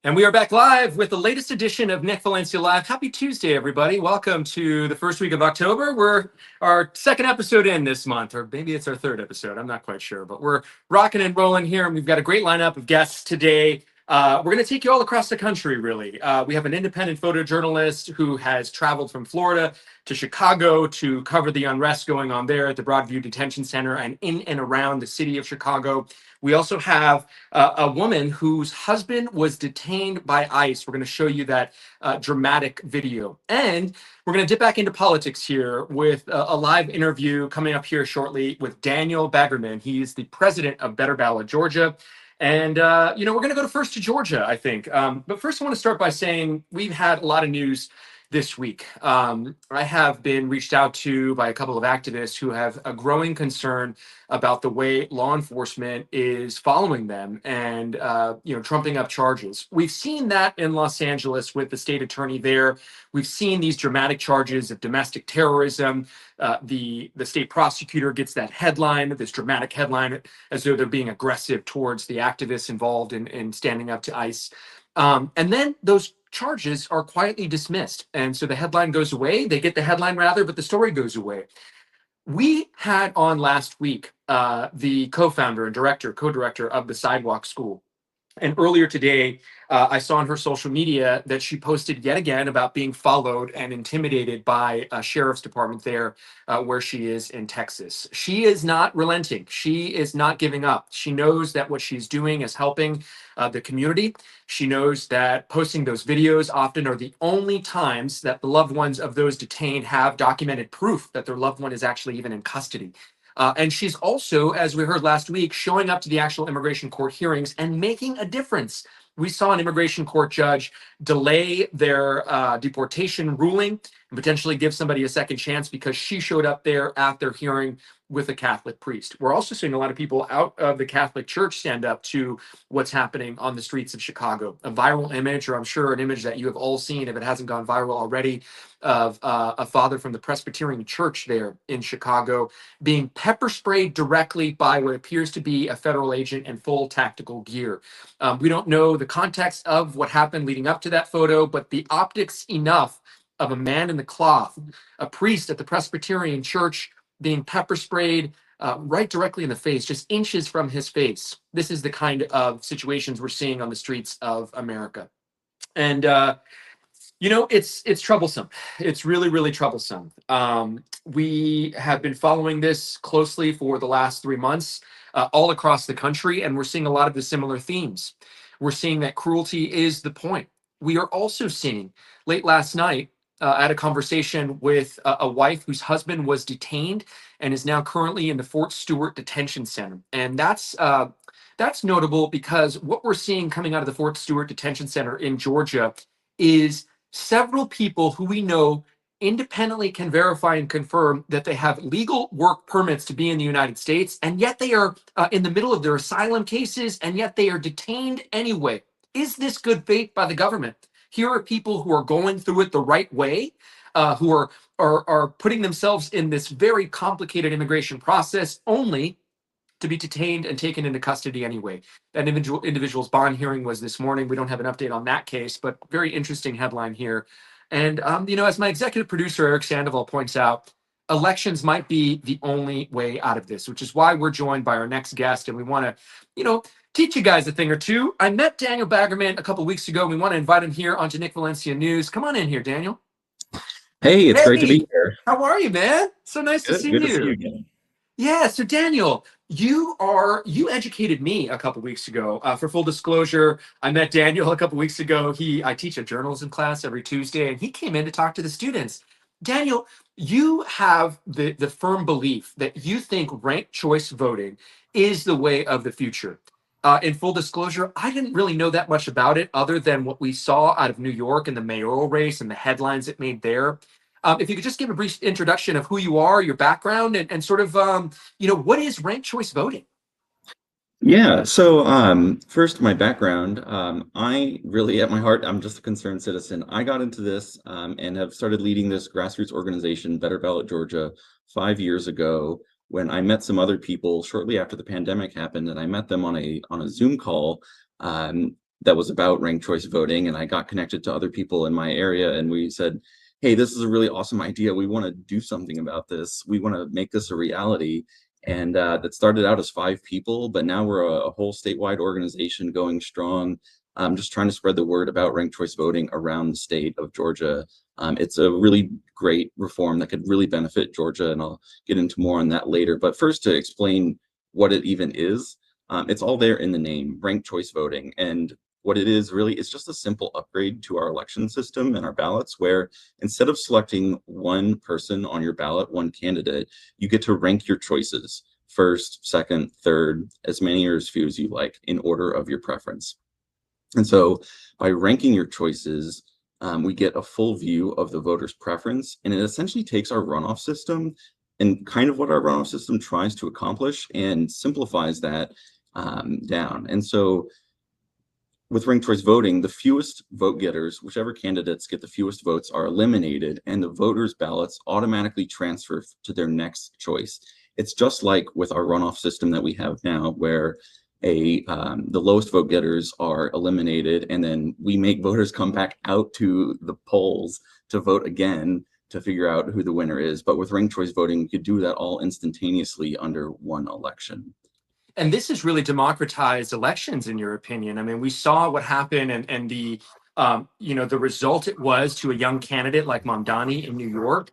And we are back live with the latest edition of Nick Valencia Live. Happy Tuesday, everybody. Welcome to the first week of October. We're our second episode in this month, or maybe it's our third episode. I'm not quite sure, but we're rocking and rolling here. And we've got a great lineup of guests today. We're going to take you all across the country, really. We have an independent photojournalist who has traveled from Florida to Chicago to cover the unrest going on there at the Broadview Detention Center and in and around the city of Chicago. We also have a woman whose husband was detained by ICE. We're going to show you that dramatic video. And we're going to dip back into politics here with a live interview coming up here shortly with Daniel Baggerman. He is the president of Better Ballot Georgia. And, we're going to go first to Georgia, I think. But first, I want to start by saying we've had a lot of news this week. I have been reached out to by a couple of activists who have a growing concern about the way law enforcement is following them and, trumping up charges. We've seen that in Los Angeles with the state attorney there. We've seen these dramatic charges of domestic terrorism. The state prosecutor gets that headline, this dramatic headline, as though they're being aggressive towards the activists involved in standing up to ICE. And then those charges are quietly dismissed. And so the headline goes away. They get the headline rather, but the story goes away. We had on last week the co-founder and co-director of the Sidewalk School. And earlier today, I saw on her social media that she posted yet again about being followed and intimidated by a sheriff's department there where she is in Texas. She is not relenting. She is not giving up. She knows that what she's doing is helping the community. She knows that posting those videos often are the only times that the loved ones of those detained have documented proof that their loved one is actually even in custody. And she's also, as we heard last week, showing up to the actual immigration court hearings and making a difference. We saw an immigration court judge delay their deportation ruling and potentially give somebody a second chance because she showed up there at their hearing with a Catholic priest. We're also seeing a lot of people out of the Catholic Church stand up to what's happening on the streets of Chicago. A viral image, or I'm sure an image that you have all seen if it hasn't gone viral already, of a father from the Presbyterian Church there in Chicago being pepper sprayed directly by what appears to be a federal agent in full tactical gear. We don't know the context of what happened leading up to that photo, but the optics enough of a man in the cloth, a priest at the Presbyterian Church being pepper sprayed right directly in the face, just inches from his face. This is the kind of situations we're seeing on the streets of America. And, it's troublesome. It's really, really troublesome. We have been following this closely for the last 3 months all across the country, and we're seeing a lot of the similar themes. We're seeing that cruelty is the point. We are also seeing, late last night, I had a conversation with a wife whose husband was detained and is now currently in the Fort Stewart Detention Center. And that's notable because what we're seeing coming out of the Fort Stewart Detention Center in Georgia is several people who we know independently can verify and confirm that they have legal work permits to be in the United States, and yet they are in the middle of their asylum cases, and yet they are detained anyway. Is this good faith by the government? Here are people who are going through it the right way, who are putting themselves in this very complicated immigration process only to be detained and taken into custody anyway. That individual's bond hearing was this morning. We don't have an update on that case, but very interesting headline here. And, as my executive producer, Eric Sandoval, points out, elections might be the only way out of this, which is why we're joined by our next guest. And we want to, teach you guys a thing or two. I met Daniel Baggerman a couple of weeks ago. We want to invite him here onto Nick Valencia News. Come on in here, Daniel. Hey, it's great to be here. How are you, man? So nice to see you. Good to see you again. Yeah, so Daniel, you educated me a couple weeks ago. For full disclosure, I met Daniel a couple weeks ago. I teach a journalism class every Tuesday, and he came in to talk to the students. Daniel, you have the firm belief that you think ranked choice voting is the way of the future. In full disclosure, I didn't really know that much about it other than what we saw out of New York and the mayoral race and the headlines it made there. If you could just give a brief introduction of who you are, your background, and sort of, what is ranked choice voting? Yeah, so first, my background. I really, at my heart, I'm just a concerned citizen. I got into this and have started leading this grassroots organization, Better Ballot Georgia, 5 years ago when I met some other people shortly after the pandemic happened, and I met them on a Zoom call. that was about ranked choice voting, and I got connected to other people in my area, and we said, hey, this is a really awesome idea. We want to do something about this. We want to make this a reality. And that started out as 5 people, but now we're a whole statewide organization going strong, just trying to spread the word about ranked choice voting around the state of Georgia. It's a really great reform that could really benefit Georgia, and I'll get into more on that later. But first, to explain what it even is, it's all there in the name, ranked choice voting. And what it is really is just a simple upgrade to our election system and our ballots, where instead of selecting one person on your ballot, one candidate, you get to rank your choices first, second, third, as many or as few as you like, in order of your preference. And so by ranking your choices, we get a full view of the voter's preference, and it essentially takes our runoff system and kind of what our runoff system tries to accomplish and simplifies that down. And so with ranked choice voting, the fewest vote getters, whichever candidates get the fewest votes, are eliminated, and the voters' ballots automatically transfer to their next choice. It's just like with our runoff system that we have now, where the lowest vote getters are eliminated, and then we make voters come back out to the polls to vote again to figure out who the winner is. But with ranked choice voting, we could do that all instantaneously under one election. And this has really democratized elections, in your opinion. I mean, we saw what happened, and the the result it was to a young candidate like Mamdani in New York.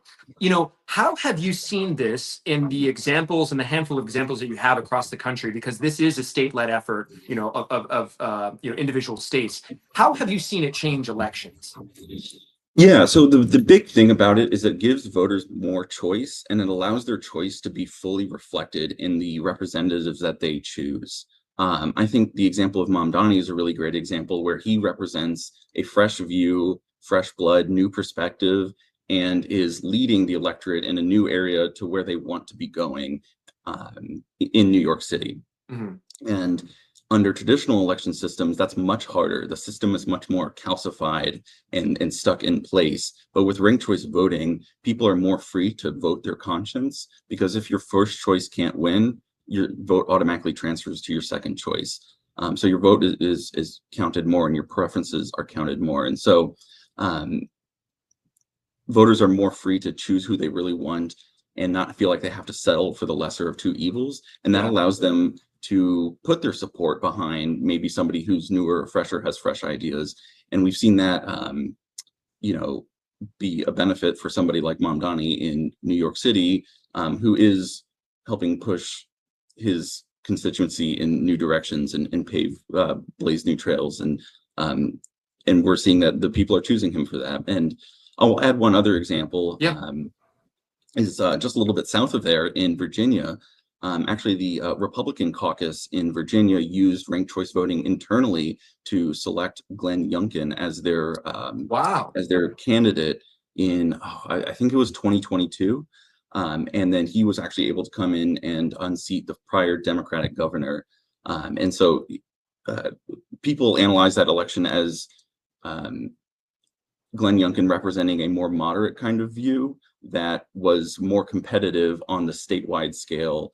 How have you seen this in the examples and the handful of examples that you have across the country? Because this is a state-led effort, of individual states. How have you seen it change elections? Yeah, so the big thing about it is it gives voters more choice, and it allows their choice to be fully reflected in the representatives that they choose. I think the example of Mamdani is a really great example where he represents a fresh view, fresh blood, new perspective, and is leading the electorate in a new area to where they want to be going in New York City. Mhm. And under traditional election systems, that's much harder. The system is much more calcified and stuck in place. But with ranked choice voting, people are more free to vote their conscience, because if your first choice can't win, your vote automatically transfers to your second choice. So your vote is counted more, and your preferences are counted more. And so um, voters are more free to choose who they really want and not feel like they have to settle for the lesser of two evils. And that Yeah. allows them to put their support behind maybe somebody who's newer or fresher, has fresh ideas. And we've seen that, you know, be a benefit for somebody like Mamdani in New York City, who is helping push his constituency in new directions and blaze new trails. And we're seeing that the people are choosing him for that. And I'll add one other example. Yeah. Is just a little bit south of there in Virginia. Actually, the Republican caucus in Virginia used ranked choice voting internally to select Glenn Youngkin Wow. as their candidate in, I think it was 2022. And then he was actually able to come in and unseat the prior Democratic governor. And so people analyze that election as um, Glenn Youngkin representing a more moderate kind of view that was more competitive on the statewide scale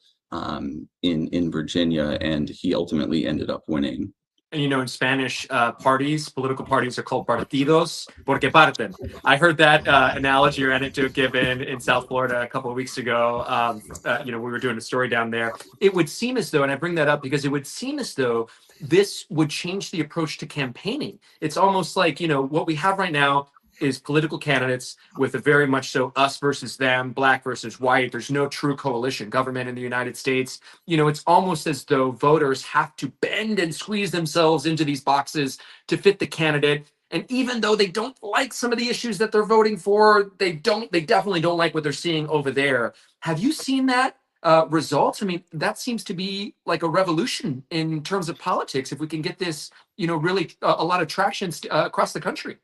in Virginia, and he ultimately ended up winning. And in Spanish, political parties are called partidos porque parten. I heard that analogy or anecdote given in South Florida a couple of weeks ago. We were doing a story down there. It would seem as though, and I bring that up because it would seem as though this would change the approach to campaigning. It's almost like, what we have right now is political candidates with a very much so us versus them, black versus white. There's no true coalition government in the United States. It's almost as though voters have to bend and squeeze themselves into these boxes to fit the candidate. And even though they don't like some of the issues that they're voting for, they definitely don't like what they're seeing over there. Have you seen that result? I mean, that seems to be like a revolution in terms of politics. If we can get this, really a lot of traction across the country.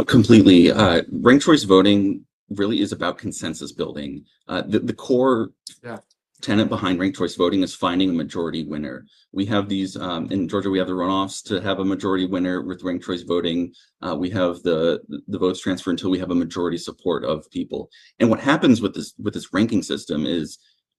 Completely. Ranked choice voting really is about consensus building. The core Yeah. tenet behind ranked choice voting is finding a majority winner. We have these in Georgia. We have the runoffs to have a majority winner. With ranked choice voting, we have the votes transfer until we have a majority support of people. And what happens with this ranking system is,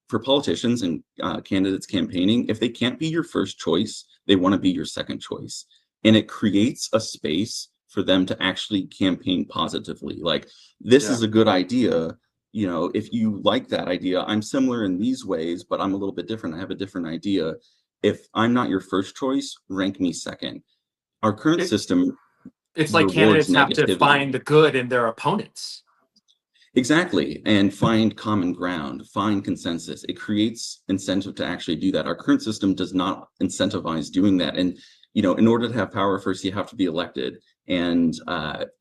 for politicians and candidates campaigning, if they can't be your first choice, they want to be your second choice. And it creates a space for them to actually campaign positively. Like, this Yeah. is a good idea. You know, if you like that idea, I'm similar in these ways, but I'm a little bit different. I have a different idea. If I'm not your first choice, rank me second. Our current It, system it's like rewards candidates have to negativity. find the good in their opponents. Exactly. And find common ground, find consensus. It creates incentive to actually do that. Our current system does not incentivize doing that. And, you know, in order to have power, first you have to be elected. And,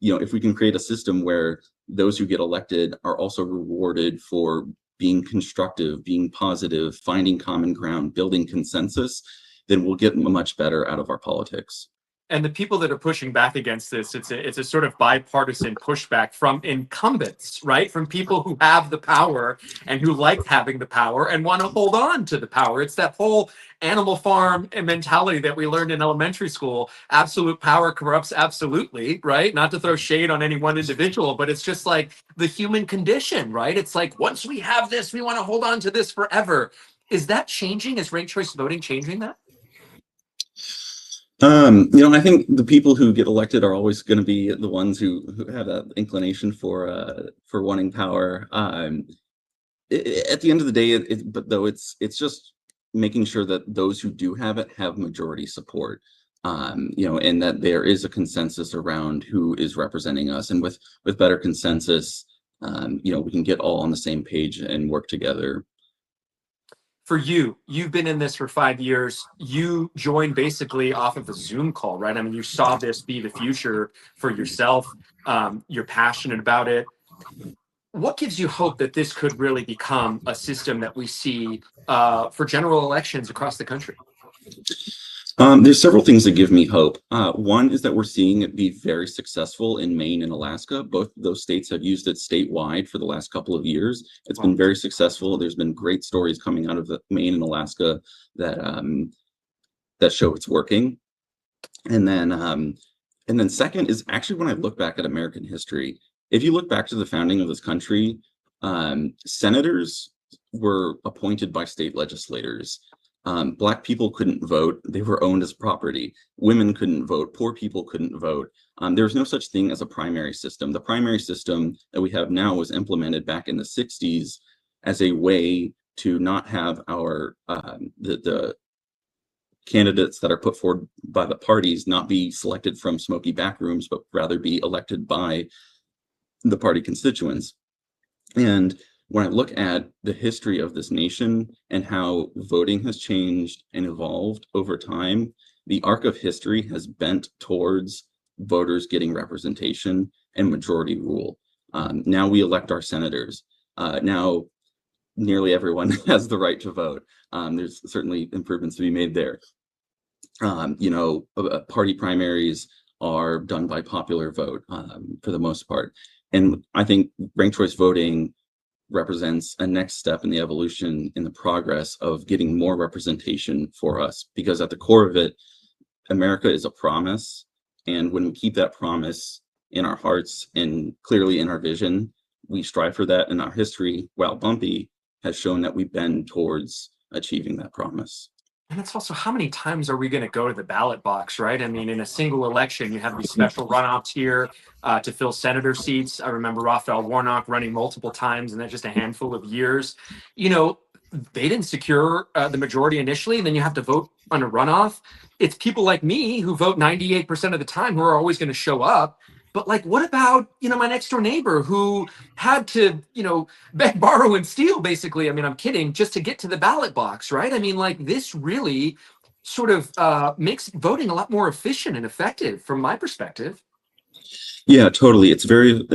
you know, if we can create a system where those who get elected are also rewarded for being constructive, being positive, finding common ground, building consensus, then we'll get much better out of our politics. And the people that are pushing back against this, it's a sort of bipartisan pushback from incumbents, right? From people who have the power and who like having the power and want to hold on to the power. It's that whole Animal Farm mentality that we learned in elementary school. Absolute power corrupts absolutely, right? Not to throw shade on any one individual, but it's just like the human condition, right? It's like, once we have this, we want to hold on to this forever. Is that changing? Is ranked choice voting changing that? You know, I think the people who get elected are always going to be the ones who have that inclination for wanting power. At the end of the day, but though it's just making sure that those who do have it have majority support. You know, and that there is a consensus around who is representing us, and with better consensus, you know, we can get all on the same page and work together. For you, you've been in this for 5 years. You joined basically off of a Zoom call, right? I mean, you saw this be the future for yourself. You're passionate about it. What gives you hope that this could really become a system that we see for general elections across the country? There's several things that give me hope. One is that we're seeing it be very successful in Maine and Alaska. Both of those states have used it statewide for the last couple of years. It's been Well, very successful. There's been great stories coming out of Maine and Alaska that that show it's working. And then second is actually when I look back at American history. If you look back to the founding of this country, senators were appointed by state legislators. Black people couldn't vote. They were owned as property. Women couldn't vote. Poor people couldn't vote. There was no such thing as a primary system. The primary system that we have now was implemented back in the 60s as a way to not have our the candidates that are put forward by the parties not be selected from smoky back rooms, but rather be elected by the party constituents. And when I look at the history of this nation and how voting has changed and evolved over time, the arc of history has bent towards voters getting representation and majority rule. Now we elect our senators. Now nearly everyone has the right to vote. There's certainly improvements to be made there. You know, party primaries are done by popular vote for the most part. And I think ranked choice voting represents a next step in the evolution in the progress of getting more representation for us, because at the core of it, America is a promise. And when we keep that promise in our hearts and clearly in our vision, we strive for that. And our history, while bumpy, has shown that we bend towards achieving that promise. and it's also, how many times are we going to go to the ballot box, right? I mean, in a single election, you have these special runoffs here to fill senator seats. I remember Raphael Warnock running multiple times in that just a handful of years. You know, they didn't secure the majority initially, and then you have to vote on a runoff. It's people like me who vote 98% of the time who are always going to show up. But like, what about, my next door neighbor who had to, beg, borrow, and steal, basically? I mean, I'm kidding, just to get to the ballot box, right? I mean, like, this really sort of makes voting a lot more efficient and effective from my perspective. Yeah, totally. It's very,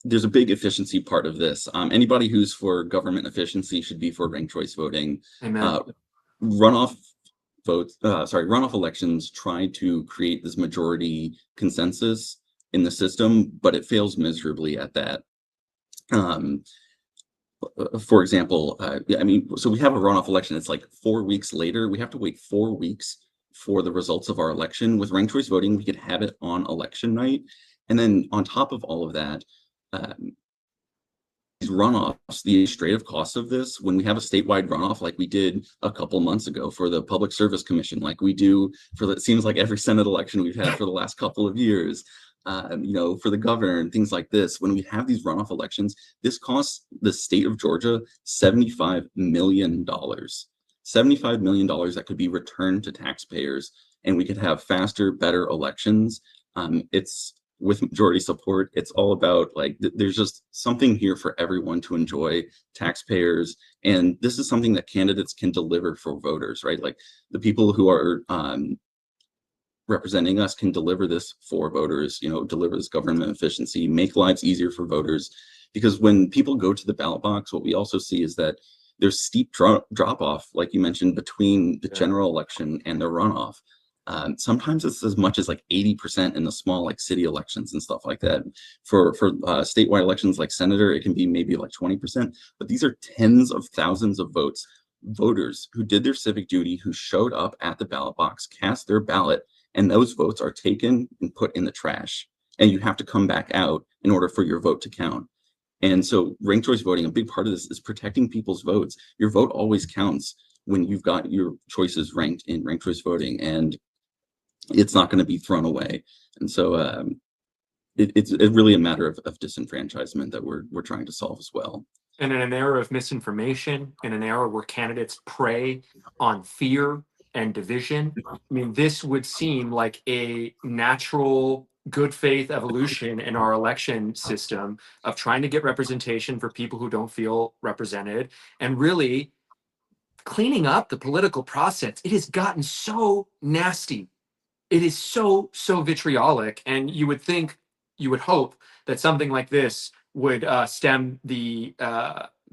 there's a big efficiency part of this. Anybody who's for government efficiency should be for ranked choice voting. Amen. Uh, runoff runoff elections try to create this majority consensus in the system, but it fails miserably at that. Um, for example, I mean, so we have a runoff election. It's like 4 weeks later. We have to wait 4 weeks for the results of our election. With ranked choice voting, we could have it on election night. And then on top of all of that, um, runoffs, the administrative costs of this, when we have a statewide runoff like we did a couple months ago for the Public Service Commission, like we do for the, it seems like every Senate election we've had for the last couple of years, for the governor and things like this, when we have these runoff elections, this costs the state of Georgia $75 million. $75 million that could be returned to taxpayers, and we could have faster, better elections. It's with majority support. It's all about there's just something here for everyone to enjoy, taxpayers, and this is something that candidates can deliver for voters, right? Like the people who are representing us can deliver this for voters, deliver this government efficiency, make lives easier for voters. Because when people go to the ballot box, what we also see is that there's steep drop off, like you mentioned, between the general election and the runoff. Sometimes it's as much as like 80% in the small like city elections and stuff like that. For statewide elections like senator, it can be maybe like 20%, but these are tens of thousands of voters who did their civic duty, who showed up at the ballot box, cast their ballot, and those votes are taken and put in the trash. And you have to come back out in order for your vote to count. And so ranked choice voting, a big part of this is protecting people's votes. Your vote always counts when you've got your choices ranked in ranked choice voting, and it's not going to be thrown away. And so it's really a matter of disenfranchisement that we're trying to solve as well. And in an era of misinformation, in an era where candidates prey on fear and division, I mean, this would seem like a natural good faith evolution in our election system of trying to get representation for people who don't feel represented and really cleaning up the political process. It has gotten so nasty. It is so vitriolic, and you would think, you would hope that something like this would stem the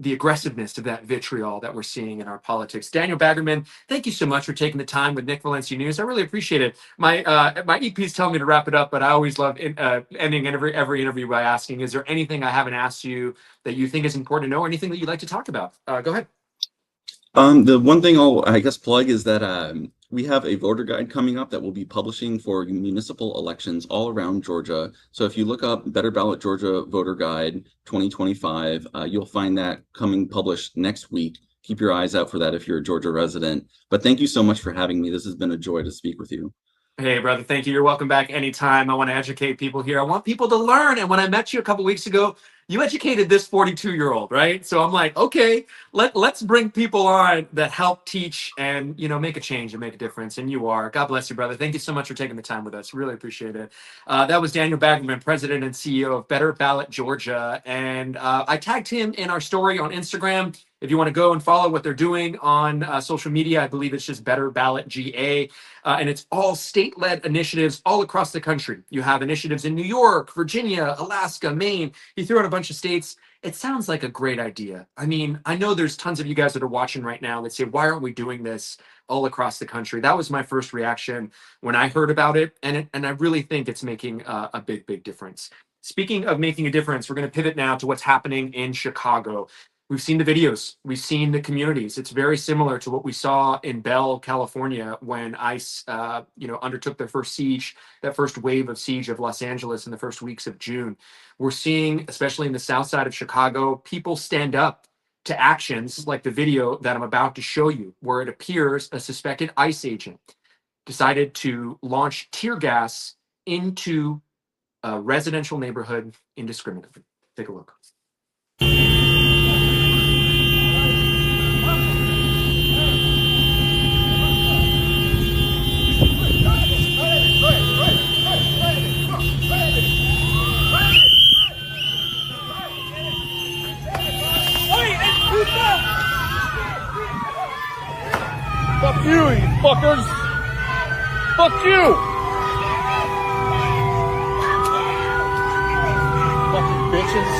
aggressiveness of that vitriol that we're seeing in our politics. Daniel Baggerman, thank you so much for taking the time with Nick Valencia News. I really appreciate it. My EP's telling me to wrap it up, but I always love ending every interview by asking, is there anything I haven't asked you that you think is important to know, or anything that you'd like to talk about? Go ahead. The one thing I'll, I guess, plug is that we have a voter guide coming up that we'll be publishing for municipal elections all around Georgia. So if you look up Better Ballot Georgia Voter Guide 2025, you'll find that coming published next week. Keep your eyes out for that if you're a Georgia resident. But thank you so much for having me. This has been a joy to speak with you. Hey, brother, thank you. You're welcome back anytime. I want to educate people here. I want people to learn. And when I met you a couple weeks ago, you educated this 42-year-old, right? So I'm like, okay, let's bring people on that help teach and, make a change and make a difference. And you are. God bless you, brother. Thank you so much for taking the time with us. Really appreciate it. That was Daniel Baggerman, president and CEO of Better Ballot Georgia. And I tagged him in our story on Instagram. If you want to go and follow what they're doing on social media, I believe it's just Better Ballot GA. And it's all state-led initiatives all across the country. You have initiatives in New York, Virginia, Alaska, Maine. You threw out a bunch of states. It sounds like a great idea. I mean, I know there's tons of you guys that are watching right now that say, why aren't we doing this all across the country? That was my first reaction when I heard about it. And I really think it's making a big difference. Speaking of making a difference, we're going to pivot now to what's happening in Chicago. We've seen the videos. We've seen the communities. It's very similar to what we saw in Bell, California, when ICE, undertook their first siege, that first wave of siege of Los Angeles in the first weeks of June. We're seeing, especially in the south side of Chicago, people stand up to actions like the video that I'm about to show you, where it appears a suspected ICE agent decided to launch tear gas into a residential neighborhood indiscriminately. Take a look. Fuck you, you fuckers! Fuck you! Fucking bitches.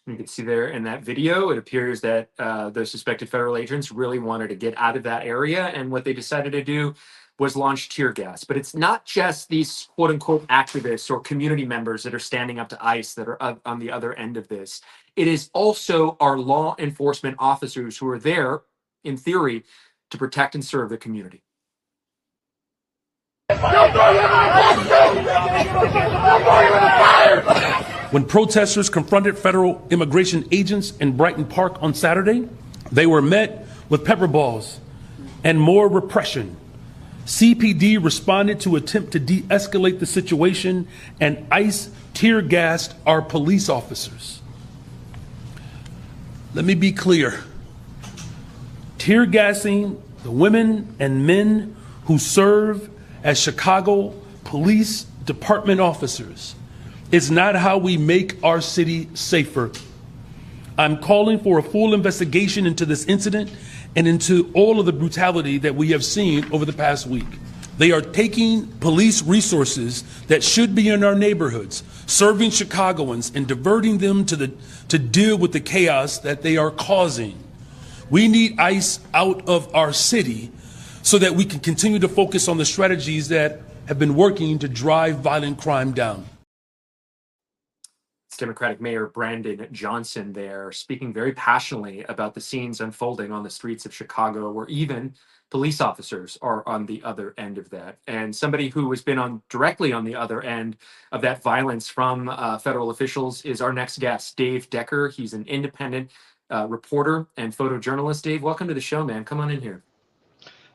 You can see there in that video, it appears that the suspected federal agents really wanted to get out of that area. And what they decided to do was launch tear gas. But it's not just these quote unquote activists or community members that are standing up to ICE that are on the other end of this. It is also our law enforcement officers who are there, in theory, to protect and serve the community. When protesters confronted federal immigration agents in Brighton Park on Saturday, they were met with pepper balls and more repression. CPD responded to attempt to de-escalate the situation, and ICE tear gassed our police officers. Let me be clear. Tear gassing the women and men who serve as Chicago Police Department officers is not how we make our city safer. I'm calling for a full investigation into this incident and into all of the brutality that we have seen over the past week. They are taking police resources that should be in our neighborhoods, serving Chicagoans and diverting them to deal with the chaos that they are causing. We need ICE out of our city so that we can continue to focus on the strategies that have been working to drive violent crime down. It's Democratic Mayor Brandon Johnson there, speaking very passionately about the scenes unfolding on the streets of Chicago, where even police officers are on the other end of that. And somebody who has been directly on the other end of that violence from federal officials is our next guest, Dave Decker. He's an independent reporter and photojournalist. Dave, welcome to the show, man. Come on in here.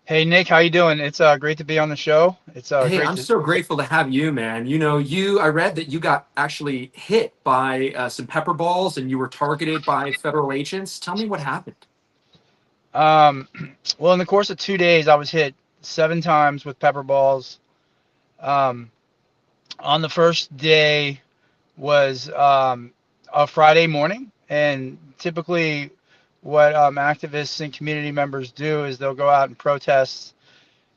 Hey Nick, how you doing? It's great to be on the show. It's Hey, great. I'm so grateful to have you, man. You know, I read that you got actually hit by some pepper balls and you were targeted by federal agents. Tell me what happened. Well, in the course of 2 days, I was hit 7 times with pepper balls. On the first day was a Friday morning, and typically what activists and community members do is they'll go out and protest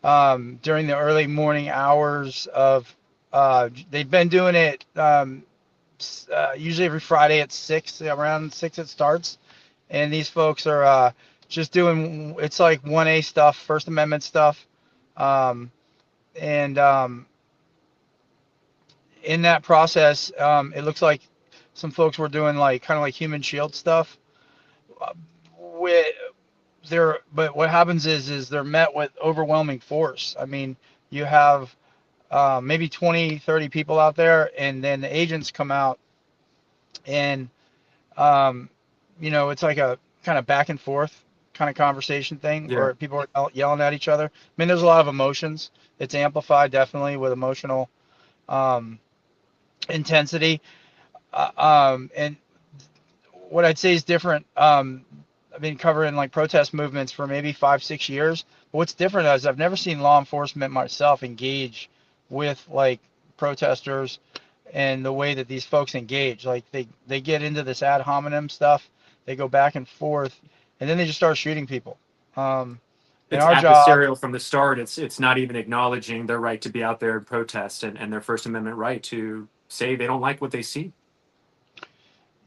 during the early morning hours of they've been doing it usually every Friday at 6, around 6 it starts, and these folks are just doing, it's like 1A stuff, First Amendment stuff, and in that process it looks like some folks were doing like kind of like human shield stuff with but what happens is they're met with overwhelming force. I mean, you have maybe 20, 30 people out there, and then the agents come out, and it's like a kind of back and forth kind of conversation thing where people are yelling at each other. I mean, there's a lot of emotions. It's amplified definitely with emotional intensity. And what I'd say is different. I've been covering like protest movements for maybe 5-6 years. But what's different is I've never seen law enforcement myself engage with like protesters and the way that these folks engage. Like they get into this ad hominem stuff, they go back and forth, and then they just start shooting people. It's our adversarial job from the start. It's not even acknowledging their right to be out there and protest and their First Amendment right to say they don't like what they see.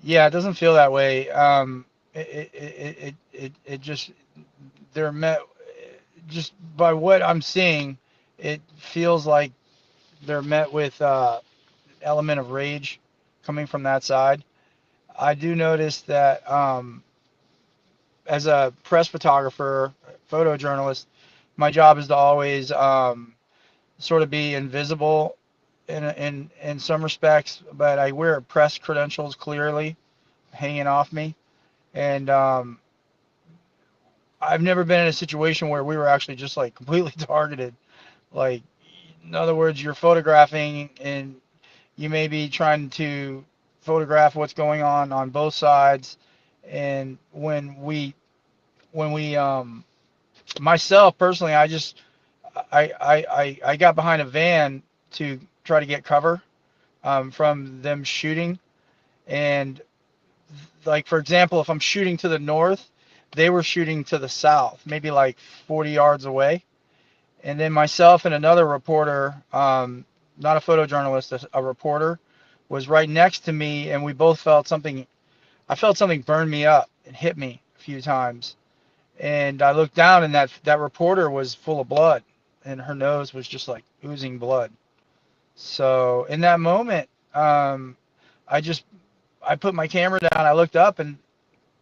Yeah, it doesn't feel that way. It just, they're met, just by what I'm seeing, it feels like they're met with element of rage coming from that side. I do notice that as a press photographer, photojournalist, my job is to always sort of be invisible in some respects, but I wear press credentials clearly hanging off me. And I've never been in a situation where we were actually just like completely targeted. Like, in other words, you're photographing and you may be trying to photograph what's going on both sides. And when we myself personally, I got behind a van to try to get cover from them shooting. And like, for example, if I'm shooting to the north, they were shooting to the south, maybe like 40 yards away. And then myself and another reporter, not a photojournalist, a reporter, was right next to me, and we both felt something. I felt something burn me up and hit me a few times. And I looked down, and that reporter was full of blood, and her nose was just like oozing blood. So in that moment, I put my camera down. I looked up, and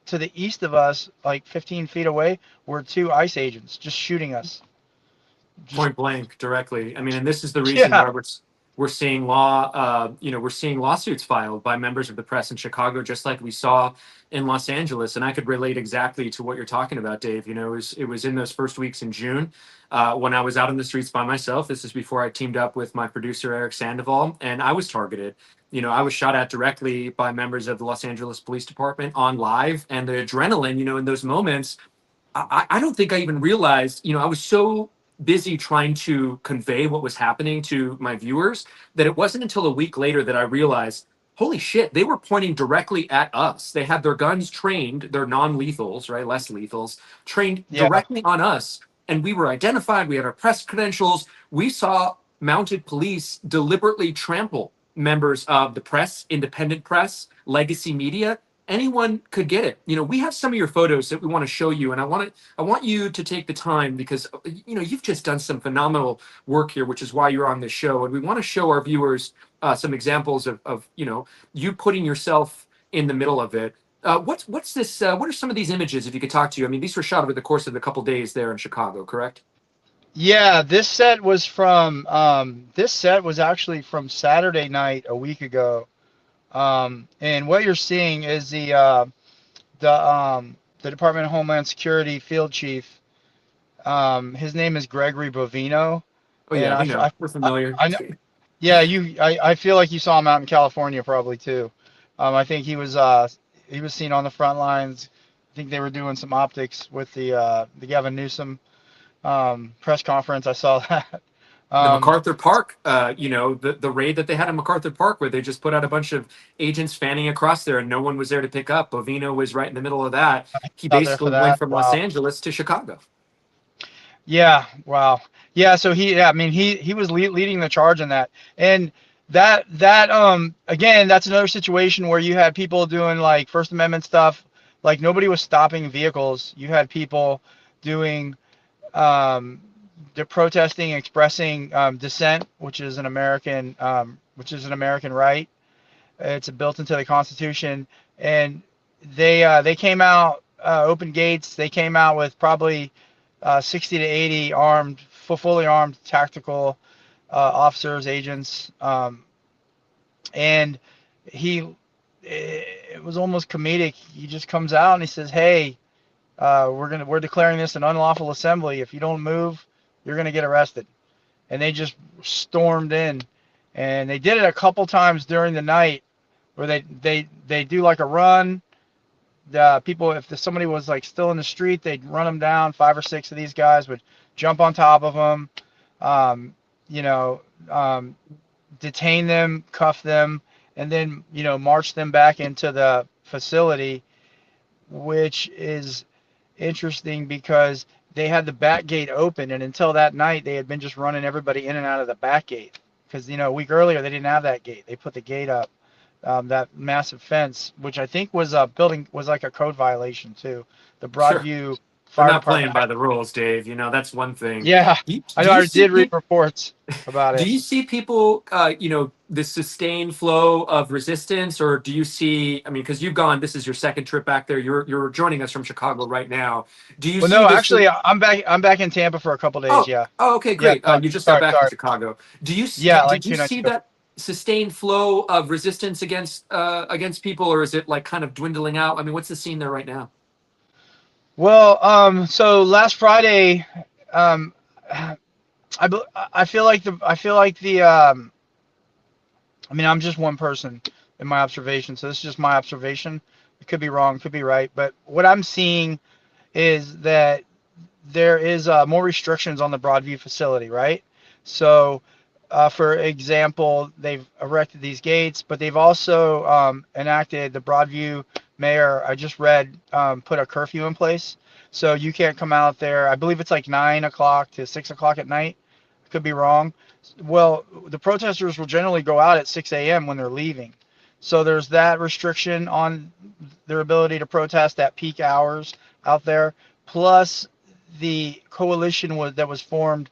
to the east of us, like 15 feet away, were 2 ICE agents just shooting us. Just point blank directly. I mean, and this is the reason yeah, why we're seeing we're seeing lawsuits filed by members of the press in Chicago, just like we saw in Los Angeles. And I could relate exactly to what you're talking about, Dave. It was in those first weeks in June when I was out in the streets by myself. This is before I teamed up with my producer Eric Sandoval, and I was targeted. I was shot at directly by members of the Los Angeles Police Department on live, and the adrenaline, in those moments I don't think I even realized, I was so busy trying to convey what was happening to my viewers that it wasn't until a week later that I realized, holy shit, they were pointing directly at us. They had their guns trained, their non-lethals, right, less lethals, trained yeah, directly on us. And we were identified, we had our press credentials. We saw mounted police deliberately trample members of the press, independent press, legacy media. Anyone could get it. We have some of your photos that we want to show you, and I want you to take the time because you've just done some phenomenal work here, which is why you're on this show, and we want to show our viewers some examples of you putting yourself in the middle of it. What's this? What are some of these images? If you could talk to you, I mean, these were shot over the course of a couple days there in Chicago, correct? yeah. This set was actually from Saturday night a week ago. And what you're seeing is the Department of Homeland Security field chief. His name is Gregory Bovino, Oh and yeah, we know. We're familiar. I know. Yeah, I feel like you saw him out in California probably too. I think he was seen on the front lines. I think they were doing some optics with the Gavin Newsom press conference. I saw that. The Um, MacArthur Park, the raid that they had in MacArthur Park, where they just put out a bunch of agents fanning across there, and no one was there to pick up. Bovino was right in the middle of that. He Out there for basically went that. from Los Wow. Angeles to Chicago. Yeah. Wow. Yeah. So I mean, he was leading the charge in that, and again, that's another situation where you had people doing like First Amendment stuff. Like nobody was stopping vehicles. You had people doing um, they're protesting, expressing dissent, which is an American right. It's built into the Constitution, and they came out, open gates. They came out with probably 60 to 80 armed, fully armed tactical officers, agents, and he it was almost comedic. He just comes out and he says, "Hey, we're declaring this an unlawful assembly. If you don't move, you're gonna get arrested." And they just stormed in, and they did it a couple times during the night, where they do like a run. The people, if somebody was like still in the street, they'd run them down. 5 or 6 of these guys would jump on top of them, um, you know, um, detain them, cuff them, and then march them back into the facility, which is interesting because they had the back gate open, and until that night they had been just running everybody in and out of the back gate because a week earlier they didn't have that gate. They put the gate up, that massive fence, which I think was like a code violation too. The Sure. Broadview They're Fire not playing Department. by the rules, Dave. That's one thing. Yeah, Do you, I do know. you I see did read people? reports about Do it. you see people, the sustained flow of resistance, or do you see? I mean, because you've gone, this is your second trip back there. You're joining us from Chicago right now. Do you Well, see no, this? actually, I'm back in Tampa for a couple days. Oh, Yeah, oh, okay, yeah. great. Sorry, You just got sorry, back from sorry. Chicago. Yeah, like Did you 2 nights see ago. that sustained flow of resistance against people, or is it like kind of dwindling out? I mean, what's the scene there right now? Well, so last Friday, um, I feel like I mean, I'm just one person in my observation, so this is just my observation. It could be wrong, could be right, but what I'm seeing is that there is more restrictions on the Broadview facility, right? So, for example, they've erected these gates, but they've also enacted the Broadview mayor. I just read put a curfew in place, so you can't come out there. I believe it's like 9 o'clock to 6 o'clock at night. Could be wrong. Well, the protesters will generally go out at 6 a.m. when they're leaving. So there's that restriction on their ability to protest at peak hours out there. Plus, the coalition that was formed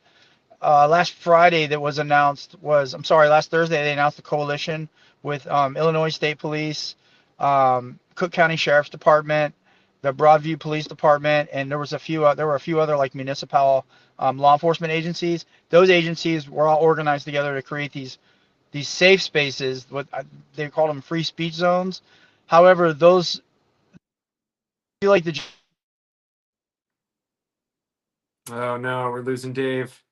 last Friday that was announced was, I'm sorry, last Thursday they announced the coalition with Illinois State Police, Cook County Sheriff's Department, the Broadview Police Department, and there were a few other like municipal law enforcement agencies. Those agencies were all organized together to create these safe spaces. What they called them free speech zones. However, those feel like the Oh no, we're losing Dave.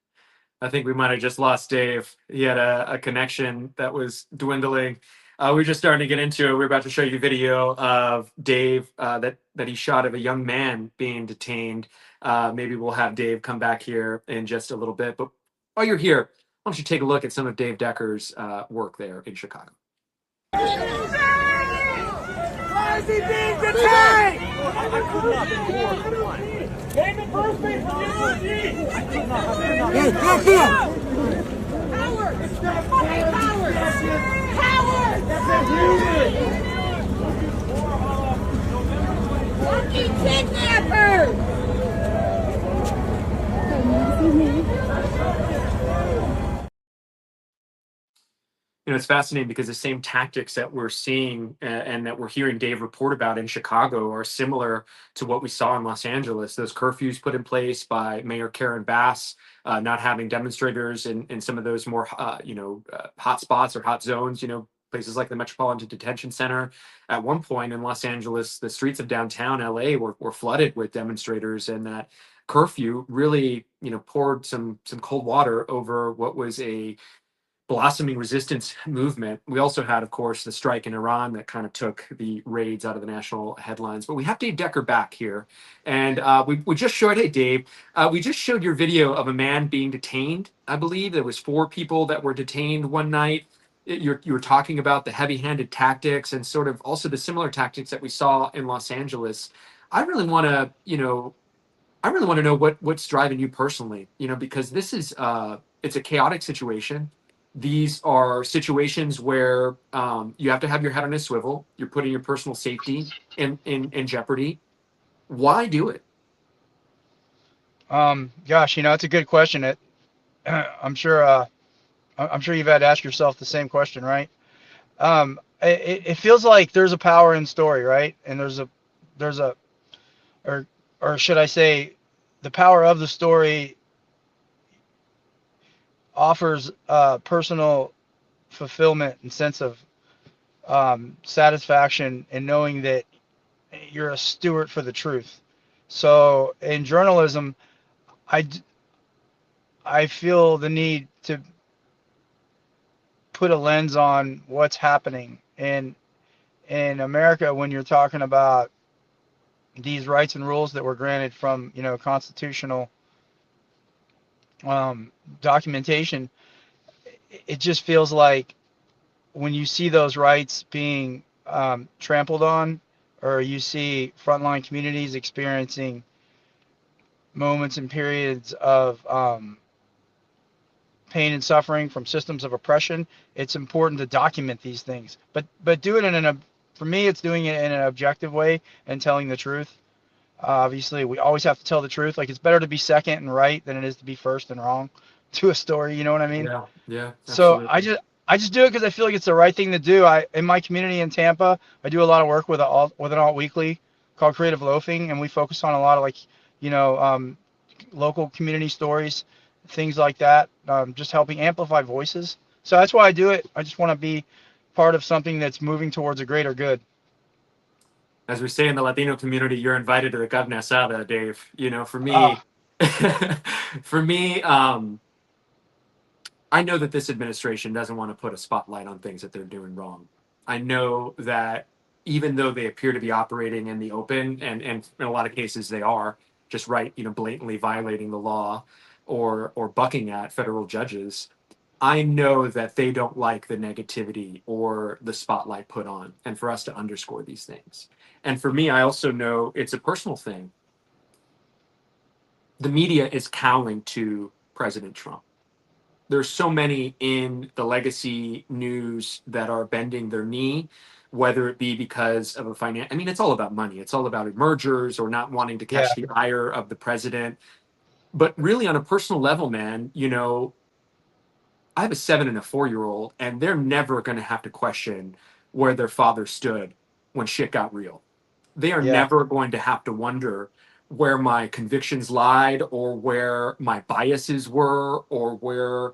I think we might have just lost Dave. He had a connection that was dwindling. We were just starting to get into it. We were about to show you video of Dave that he shot of a young man being detained. Maybe we'll have Dave come back here in just a little bit. But while you're here, why don't you take a look at some of Dave Decker's work there in Chicago? Why is he being detained? David Berkman from UNG! Hey, come here! Howard! Fucking Howard! Howard! Fucking kidnappers! You know, it's fascinating because the same tactics that we're seeing and that we're hearing Dave report about in Chicago are similar to what we saw in Los Angeles. Those curfews put in place by Mayor Karen Bass, not having demonstrators in some of those more, hot spots or hot zones, places like the Metropolitan Detention Center. At one point in Los Angeles, the streets of downtown LA were flooded with demonstrators, and that curfew really, poured some cold water over what was a blossoming resistance movement. We also had, of course, the strike in Iran that kind of took the raids out of the national headlines. But we have Dave Decker back here. And we just showed, hey, Dave, we just showed your video of a man being detained. I believe there was 4 people that were detained one night. You were talking about the heavy-handed tactics and sort of also the similar tactics that we saw in Los Angeles. I really want to, know what's driving you personally, because this is, it's a chaotic situation. These are situations where you have to have your head on a swivel. You're putting your personal safety in jeopardy. Why do it? Gosh, it's a good question. I'm sure you've had to ask yourself the same question, right? It feels like there's a power in story, right? And there's a or should I say, the power of the story offers personal fulfillment and sense of satisfaction in knowing that you're a steward for the truth. So in journalism, I feel the need to put a lens on what's happening in America when you're talking about these rights and rules that were granted from constitutional documentation. It just feels like when you see those rights being trampled on, or you see frontline communities experiencing moments and periods of pain and suffering from systems of oppression, it's important to document these things. But do it for me, it's doing it in an objective way and telling the truth. Obviously, we always have to tell the truth. Like, it's better to be second and right than it is to be first and wrong to a story. You know what I mean? Yeah, So absolutely. I just do it because I feel like it's the right thing to do. In my community in Tampa, I do a lot of work with an alt weekly called Creative Loafing, and we focus on a lot of local community stories, things like that. Just helping amplify voices. So that's why I do it. I just want to be part of something that's moving towards a greater good. As we say in the Latino community, you're invited to the carne asada, Dave. For me, Ah, for me, I know that this administration doesn't want to put a spotlight on things that they're doing wrong. I know that even though they appear to be operating in the open, and in a lot of cases they are, just blatantly violating the law or bucking at federal judges, I know that they don't like the negativity or the spotlight put on, and for us to underscore these things. And for me, I also know it's a personal thing. The media is cowing to President Trump. There's so many in the legacy news that are bending their knee, whether it be because of it's all about money. It's all about mergers or not wanting to yeah, catch the ire of the president. But really, on a personal level, man, I have a 7 and a 4-year-old, and they're never going to have to question where their father stood when shit got real. They are yeah, never going to have to wonder where my convictions lied or where my biases were or where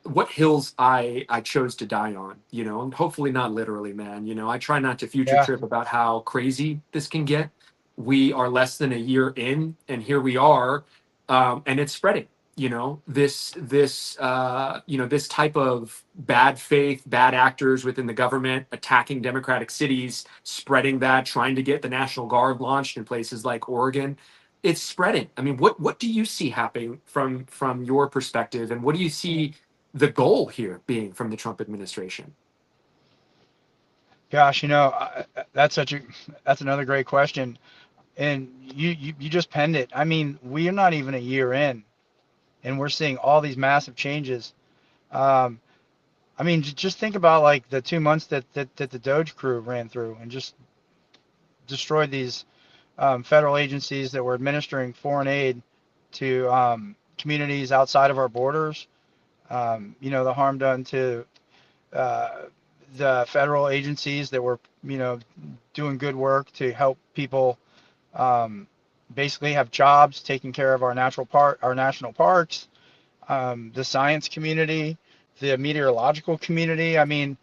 what hills I chose to die on, and hopefully not literally, man. I try not to future Yeah. trip about how crazy this can get. We are less than a year in, and here we are, and it's spreading. This type of bad faith, bad actors within the government attacking democratic cities, spreading that, trying to get the National Guard launched in places like Oregon. It's spreading. I mean, what do you see happening from your perspective, and what do you see the goal here being from the Trump administration? Gosh, that's another great question, and you just penned it. I mean, we are not even a year in, and we're seeing all these massive changes. Um, I mean, just think about like the 2 months that the Doge crew ran through and just destroyed these federal agencies that were administering foreign aid to communities outside of our borders. The harm done to uh, the federal agencies that were, doing good work to help people um, basically have jobs, taking care of our national parks, the science community, the meteorological community. I mean,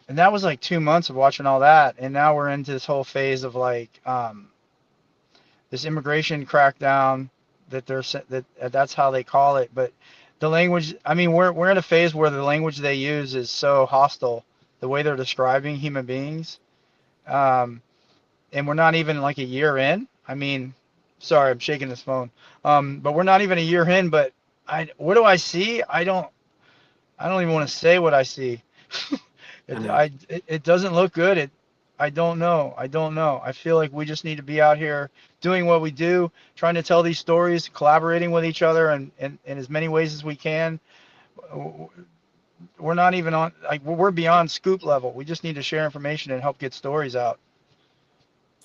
and that was like 2 months of watching all that, and now we're into this whole phase of like this immigration crackdown that's how they call it, but the language. I mean, we're in a phase where the language they use is so hostile, the way they're describing human beings, um, and we're not even like a year in. I mean, sorry, I'm shaking this phone, but we're not even a year in. But what do I see? I don't even want to say what I see. I know. It doesn't look good. I don't know. I don't know. I feel like we just need to be out here doing what we do, trying to tell these stories, collaborating with each other in as many ways as we can. We're not even on, like, we're beyond scoop level. We just need to share information and help get stories out.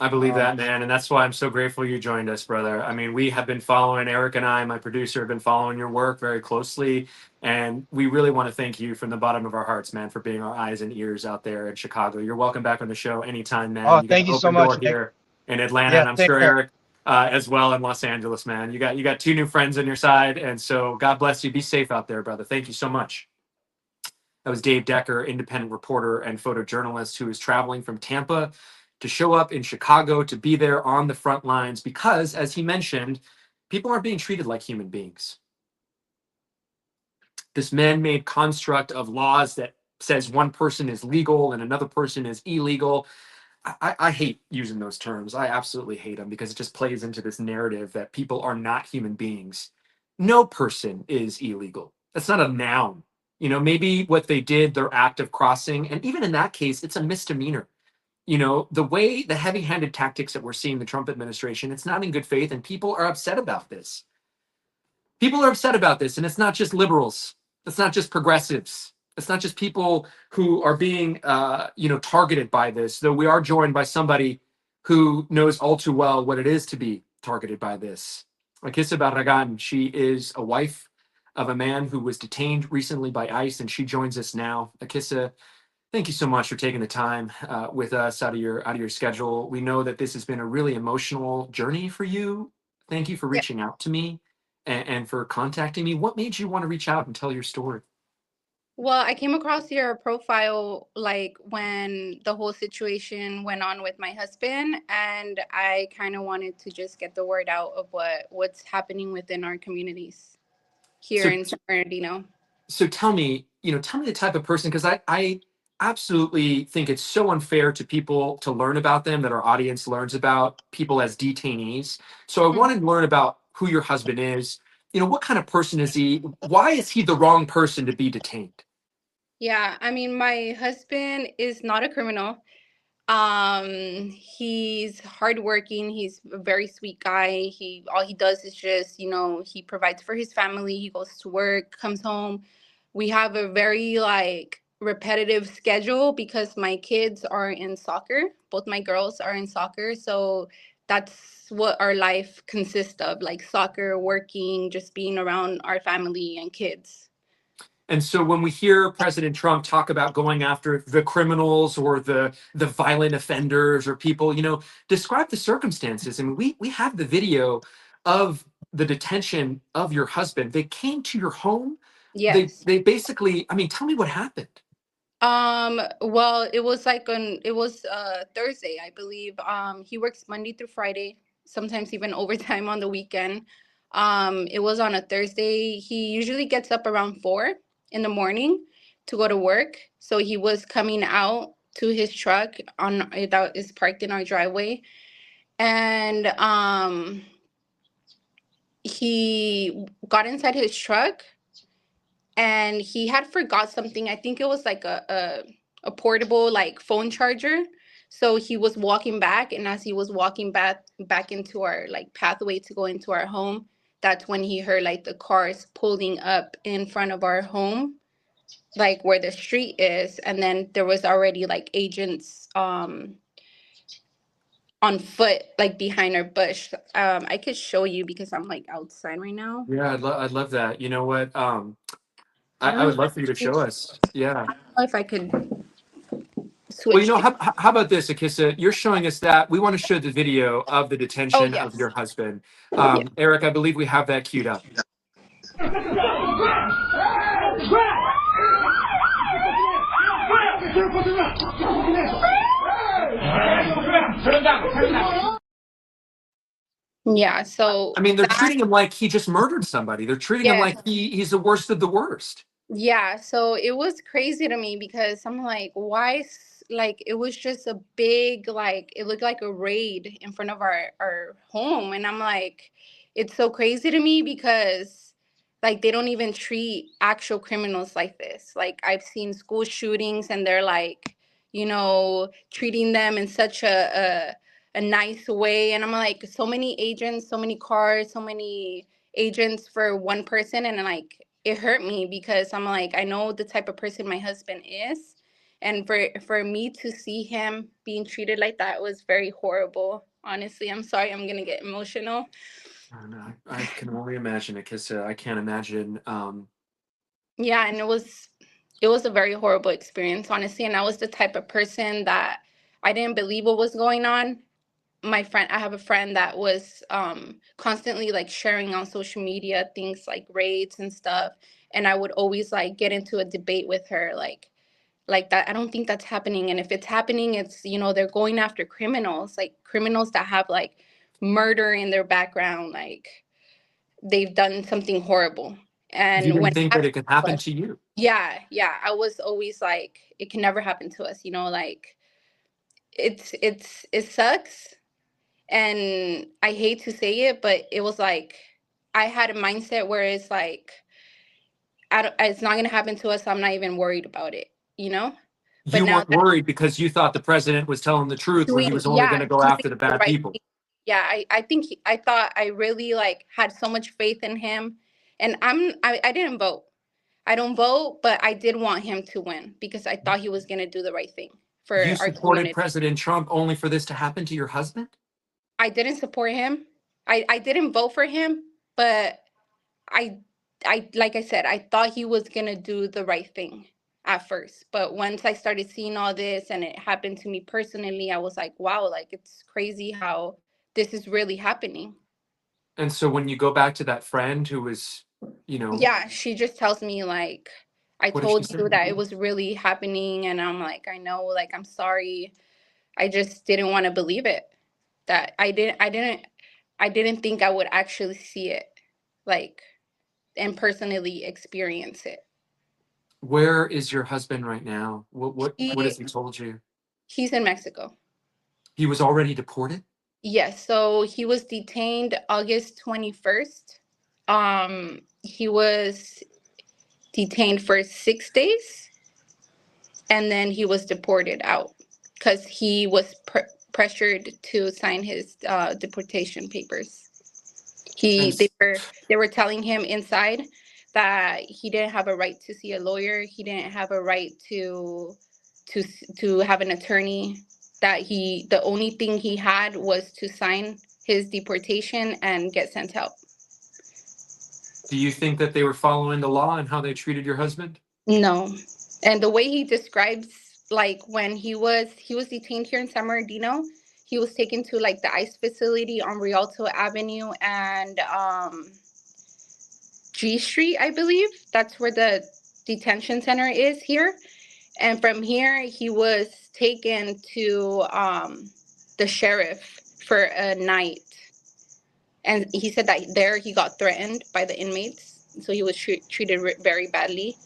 I believe Um, that, man, and that's why I'm so grateful you joined us, brother. I mean, we have been following, Eric and I, my producer, have been following your work very closely, and we really want to thank you from the bottom of our hearts, man, for being our eyes and ears out there in Chicago. You're welcome back on the show anytime, man. oh, You got an thank you so open much, door Nick. here in Atlanta, Yeah, and I'm same sure here. Eric as well in Los Angeles, man. You got two new friends on your side, and so God bless you. Be safe out there, brother. Thank you so much. That was Dave Decker, independent reporter and photojournalist who is traveling from Tampa to show up in Chicago to be there on the front lines because, as he mentioned, people aren't being treated like human beings. This man made construct of laws that says one person is legal and another person is illegal. I hate using those terms. I absolutely hate them because it just plays into this narrative that people are not human beings. No person is illegal. That's not a noun. Maybe what they did, their act of crossing, and even in that case, it's a misdemeanor. The heavy handed tactics that we're seeing the Trump administration, it's not in good faith, and people are upset about this. People are upset about this, and it's not just liberals. It's not just progressives. It's not just people who are being, targeted by this. Though we are joined by somebody who knows all too well what it is to be targeted by this. Akissa Barragan, she is a wife of a man who was detained recently by ICE, and she joins us now. Akissa, thank you so much for taking the time with us out of your schedule. We know that this has been a really emotional journey for you. Thank you for Yeah. reaching out to me and for contacting me. What made you want to reach out and tell your story? Well, I came across your profile like when the whole situation went on with my husband, and I kind of wanted to just get the word out of what's happening within our communities here So in San Bernardino. so tell me the type of person, because I absolutely think it's so unfair to people to learn about them, that our audience learns about people as detainees. So I Mhm. wanted to learn about who your husband is. What kind of person is he? Why is he the wrong person to be detained? Yeah, I mean, my husband is not a criminal. He's hardworking. He's a very sweet guy. He all he does is just, he provides for his family. He goes to work, comes home. We have a very like repetitive schedule because my kids are in soccer. Both my girls are in soccer, so that's what our life consists of, like soccer, working, just being around our family and kids. And so when we hear President Trump talk about going after the criminals or the violent offenders or people, describe the circumstances. I mean, we have the video of the detention of your husband. They came to your home. Yes. They basically, I mean, tell me what happened. Well, it was Thursday, I believe. He works Monday through Friday, sometimes even overtime on the weekend. It was on a Thursday. He usually gets up around 4 in the morning to go to work. So he was coming out to his truck that is parked in our driveway. And he got inside his truck and he had forgot something. I think it was like a portable like phone charger. So he was walking back, and as he was walking back into our like pathway to go into our home, that's when he heard like the cars pulling up in front of our home, like where the street is, and then there was already like agents on foot like behind our bush. I could show you because I'm like outside right now. Yeah, I'd love that. You know what? I don't I know would if love for you to show us. Yeah. I could Well, switch. how about this, Akissa? You're showing us that. We want to show the video of the Oh detention of yes. your husband. Yeah. Eric, I believe we have that queued up. Yeah. So I mean, they're that, treating him like he just murdered somebody. They're treating him yes. like he's the worst of the worst. Yeah, so it was crazy to me because I'm like, why? Like, it was just a big, like, it looked like a raid in front of our home. And I'm like, it's so crazy to me because, like, they don't even treat actual criminals like this. Like, I've seen school shootings and they're like, treating them in such a nice way. And I'm like, so many agents, so many cars, so many agents for one person. And like, it hurt me because I'm like, I know the type of person my husband is, and for me to see him being treated like that was very horrible. Honestly, I'm sorry, I'm gonna get emotional. I don't know. I can only imagine, Akissa. I can't imagine. Yeah, and it was a very horrible experience, honestly. And I was the type of person that I didn't believe what was going on. I have a friend that was constantly like sharing on social media things like raids and stuff, and I would always like get into a debate with her like that. I don't think that's happening, and if it's happening, it's they're going after criminals, like criminals that have like murder in their background, like they've done something horrible. You And when didn't it think that happens it could to happen us, to you. yeah, I was always like, it can never happen to us, like it sucks. And I hate to say it, but it was like I had a mindset where it's like, it's not gonna happen to us. So I'm not even worried about it. But You now weren't that worried because you thought the president was telling the truth, where he was only going to go doing after the the bad right people. thing. Yeah, I think I thought I really like had so much faith in him, and I didn't vote. I don't vote, but I did want him to win because I thought he was gonna do the right thing You for our supported community. President Trump only for this to happen to your husband? I didn't support him. I didn't vote for him, but I like I said, I thought he was gonna do the right thing at first. But once I started seeing all this and it happened to me personally, I was like, wow, like it's crazy how this is really happening. And so when you go back to that friend who was, Yeah, she just tells me like, I what did she told say? you that it was really happening, and I'm like, I know, like I'm sorry. I just didn't want to believe it. That I didn't think I would actually see it, like, and personally experience it. Where is your husband right now? What has He he told you? he's in Mexico. He was already deported? Yes, so he was detained August 21st. He was detained for 6 days, and then he was deported out because he was pressured to sign his deportation papers. And They were telling him inside that he didn't have a right to see a lawyer. He didn't have a right to to have an attorney. That the only thing he had was to sign his deportation and get sent out. Do you think that they were following the law and how they treated your husband? No. And the way he describes, like, when he was detained here in San Bernardino, he was taken to like the ICE facility on Rialto Avenue and G Street, I believe. That's where the detention center is here. And from here, he was taken to the sheriff for a night. And he said that there he got threatened by the inmates. So he was treated very badly.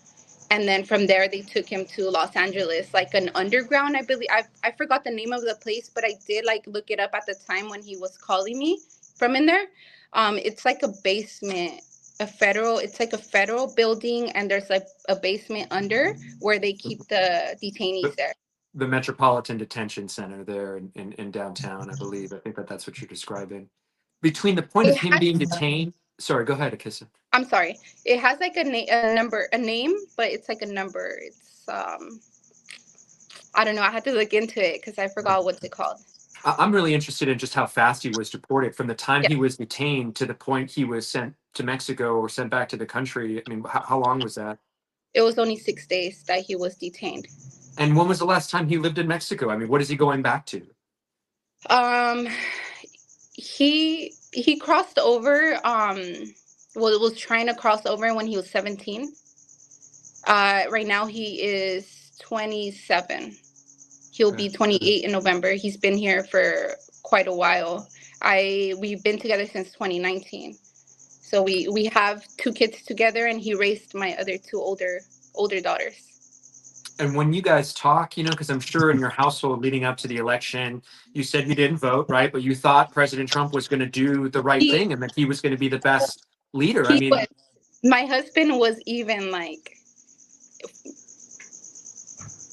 And then from there, they took him to Los Angeles, like an underground, I believe. I forgot the name of the place, but I did like look it up at the time when he was calling me from in there. It's like a basement, it's like a federal building, and there's like a basement under where they keep the detainees there. The Metropolitan Detention Center there in downtown, I believe. I think that's what you're describing. Between the point of him being detained, sorry, go ahead, Akissa. I'm sorry. It has like a name, but it's like a number. It's I don't know. I had to look into it because I forgot what's it called. I'm really interested in just how fast he was deported from the time Yeah. he was detained to the point he was sent to Mexico or sent back to the country. I mean, how long was that? It was only 6 days that he was detained. And when was the last time he lived in Mexico? I mean, what is he going back to? He crossed over. Was trying to cross over when he was 17. Right now he is 27. He'll be 28 in November. He's been here for quite a while. We've been together since 2019. So we have 2 kids together, and he raised my other 2 older daughters. And when you guys talk, because I'm sure in your household leading up to the election, you said you didn't vote, right? But you thought President Trump was going to do the right thing and that he was going to be the best leader. I mean, my husband was even like,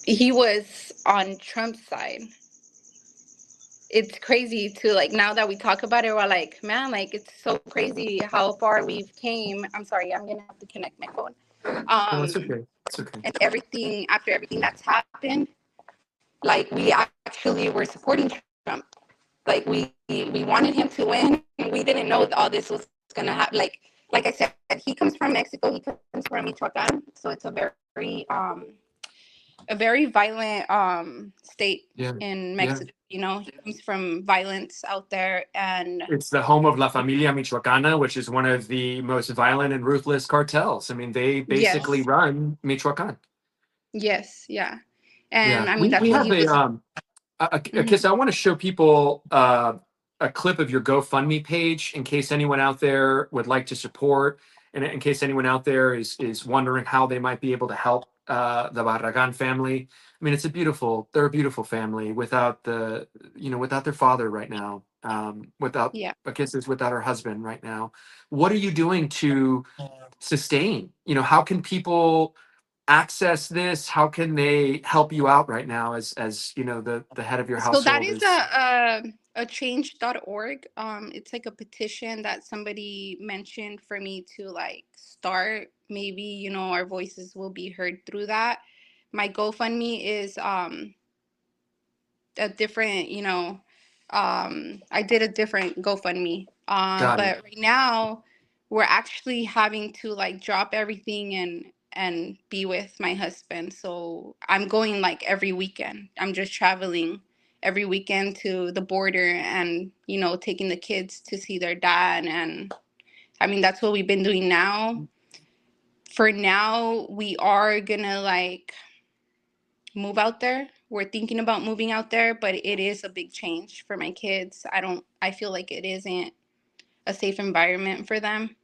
he was on Trump's side. It's crazy to like, now that we talk about it, we're like, man, like it's so crazy how far we've came. I'm sorry, I'm gonna have to connect my phone. no, it's okay. It's okay. And after everything that's happened, like we actually were supporting Trump. Like we wanted him to win, and we didn't know that all this was gonna happen. Like I said, he comes from Mexico. He comes from Michoacan, so it's a very violent state in Mexico. Yeah. He comes from violence out there, and it's the home of La Familia Michoacana, which is one of the most violent and ruthless cartels. I mean, they basically run Michoacan. Yes, yeah. And Yeah. I mean, that's we what have he was. Kiss, I want to show people a clip of your GoFundMe page in case anyone out there would like to support, and in case anyone out there is wondering how they might be able to help the Barragan family. I mean, they're a beautiful family without without their father right now, without Akissa's, without her husband right now. What are you doing to sustain? How can people access this? How can they help you out right now as the head of your household? So that is a change.org. It's like a petition that somebody mentioned for me to like start. Maybe our voices will be heard through that. My GoFundMe is a different, I did a different GoFundMe. But right now we're actually having to like drop everything and be with my husband. So I'm going like every weekend. I'm just traveling every weekend to the border and, taking the kids to see their dad. And I mean, that's what we've been doing now. For now, we are gonna like move out there. We're thinking about moving out there, but it is a big change for my kids. I feel like it isn't a safe environment for them.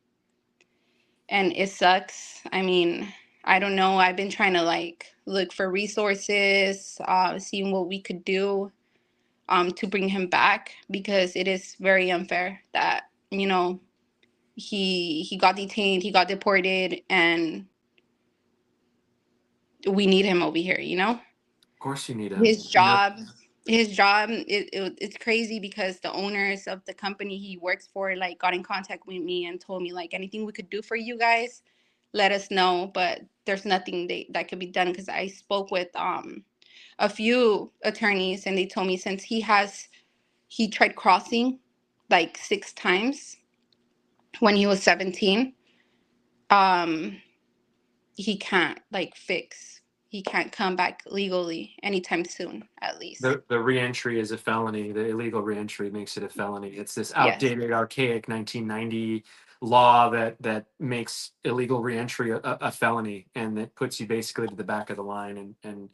And it sucks. I mean, I don't know. I've been trying to like look for resources, seeing what we could do to bring him back, because it is very unfair that, he got detained, he got deported, and we need him over here, Of course you need him. His job, it's crazy because the owners of the company he works for like got in contact with me and told me like, anything we could do for you guys, let us know. But there's nothing that could be done, because I spoke with a few attorneys, and they told me since he tried crossing like 6 times when he was 17, um he can't he can't come back legally anytime soon, at least. The reentry is a felony. The illegal reentry makes it a felony. It's this Yes. outdated, archaic 1990 law that makes illegal reentry a felony, and that puts you basically to the back of the line. And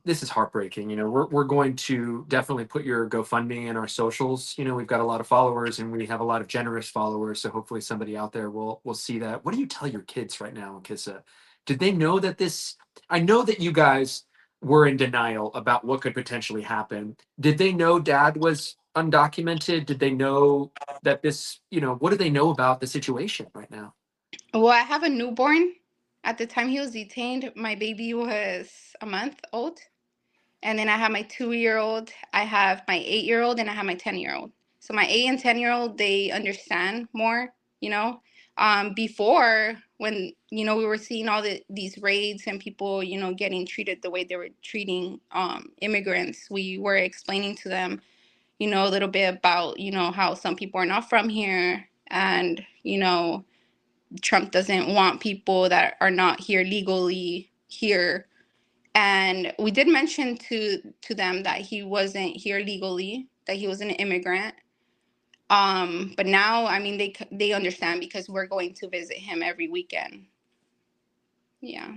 this is heartbreaking. You know, we're going to definitely put your GoFundMe in our socials. You know, we've got a lot of followers, and we have a lot of generous followers. So hopefully somebody out there will see that. What do you tell your kids right now, Kissa? Did they know that this? I know that you guys were in denial about what could potentially happen. Did they know Dad was undocumented? Did they know that this? You know, what do they know about the situation right now? Well, I have a newborn. At the time he was detained, my baby was a month old. And then I have my 2-year-old, I have my 8-year-old, and I have my 10-year-old. So my 8 and 10-year-old, they understand more, you know. Before, when, you know, we were seeing all these raids and people, you know, getting treated the way they were treating immigrants, we were explaining to them, you know, a little bit about, you know, how some people are not from here, and, you know, Trump doesn't want people that are not here legally here. And we did mention to them that he wasn't here legally, that he was an immigrant. But now, I mean, they understand because we're going to visit him every weekend. Yeah.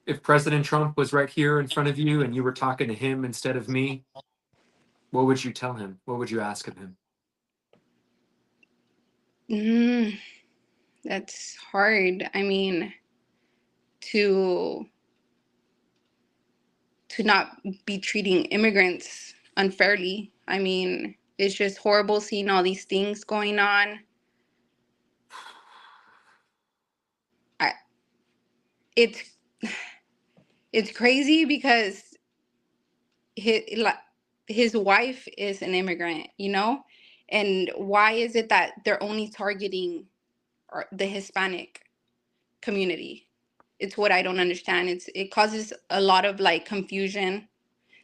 If President Trump was right here in front of you and you were talking to him instead of me, what would you tell him? What would you ask of him? That's hard. I mean, to not be treating immigrants unfairly. I mean, it's just horrible seeing all these things going on. It's crazy because his wife is an immigrant, you know? And why is it that they're only targeting the Hispanic community? It's what I don't understand. It causes a lot of like confusion.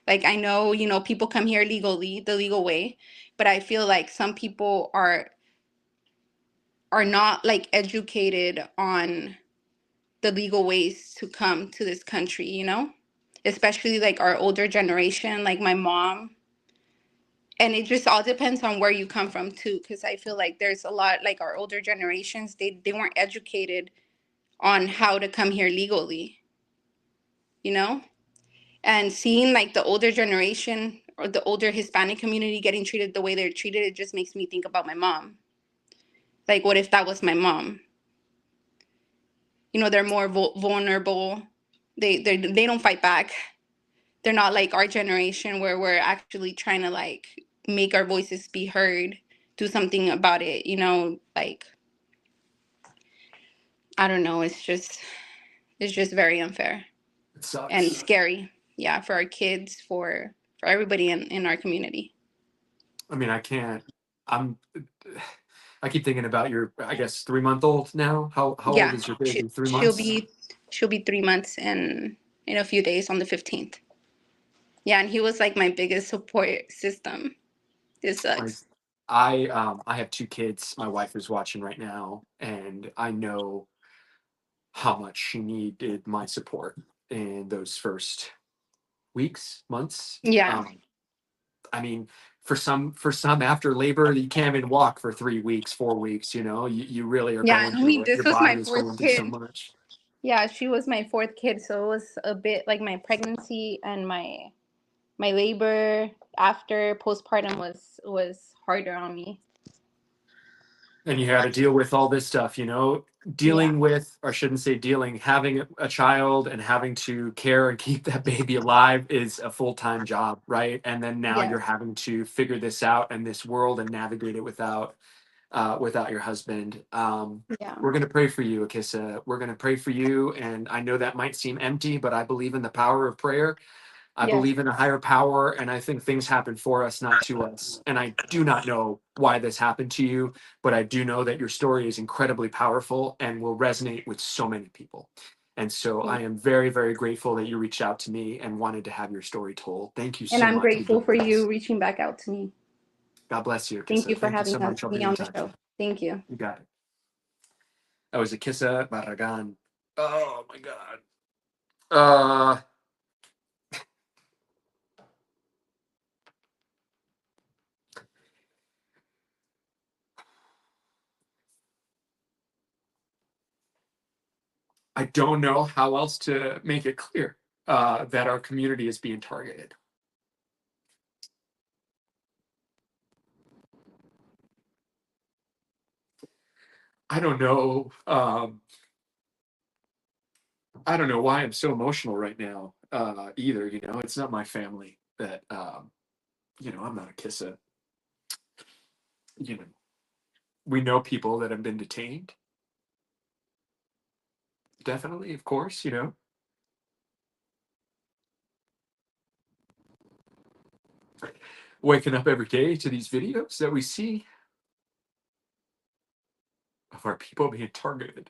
Like, I know, you know, people come here legally, the legal way, but I feel like some people are not like educated on the legal ways to come to this country, you know? Especially like our older generation, like my mom. And it just all depends on where you come from too, because I feel like there's a lot, like our older generations, they weren't educated on how to come here legally, you know? And seeing like the older generation or the older Hispanic community getting treated the way they're treated, it just makes me think about my mom. Like, what if that was my mom? You know, they're more vulnerable. They don't fight back. They're not like our generation where we're actually trying to like make our voices be heard, do something about it, you know, like, I don't know, it's just very unfair It sucks. and scary. Yeah, for our kids, for everybody in our community. I mean, I keep thinking about your, I guess, 3-month-old now. How Yeah, old is your baby? 3 she'll months? be 3 months in a few days on the 15th. Yeah, and he was like my biggest support system. It sucks. I have 2 kids. My wife is watching right now, and I know how much she needed my support in those first weeks, months. Yeah. I mean, for some after labor, you can't even walk for 3 weeks, 4 weeks, you know. You really are Yeah, going I mean, through it. this Your was my body is 4th going through so kid. much. Yeah, she was my 4th kid, so it was a bit like my pregnancy and my labor after postpartum was harder on me. And you had to deal with all this stuff, you know, dealing with, or I shouldn't say dealing, having a child and having to care and keep that baby alive is a full-time job, right? And then now you're having to figure this out in this world and navigate it without your husband. We're going to pray for you, Akissa. We're going to pray for you. And I know that might seem empty, but I believe in the power of prayer. I believe in a higher power, and I think things happen for us, not to us. And I do not know why this happened to you, but I do know that your story is incredibly powerful and will resonate with so many people. And so I am very, very grateful that you reached out to me and wanted to have your story told. Thank you so much. And I'm grateful for you reaching back out to me. God bless you, Akissa. Thank you for Thank you having so much. I'll me be on in the touch. show. Thank you. You got it. That was Akissa Barragan. Oh my God. I don't know how else to make it clear that our community is being targeted. I don't know. I don't know why I'm so emotional right now either. You know, it's not my family that, you know, I'm not a Kissa. You know, we know people that have been detained. Definitely, of course, you know. Waking up every day to these videos that we see of our people being targeted.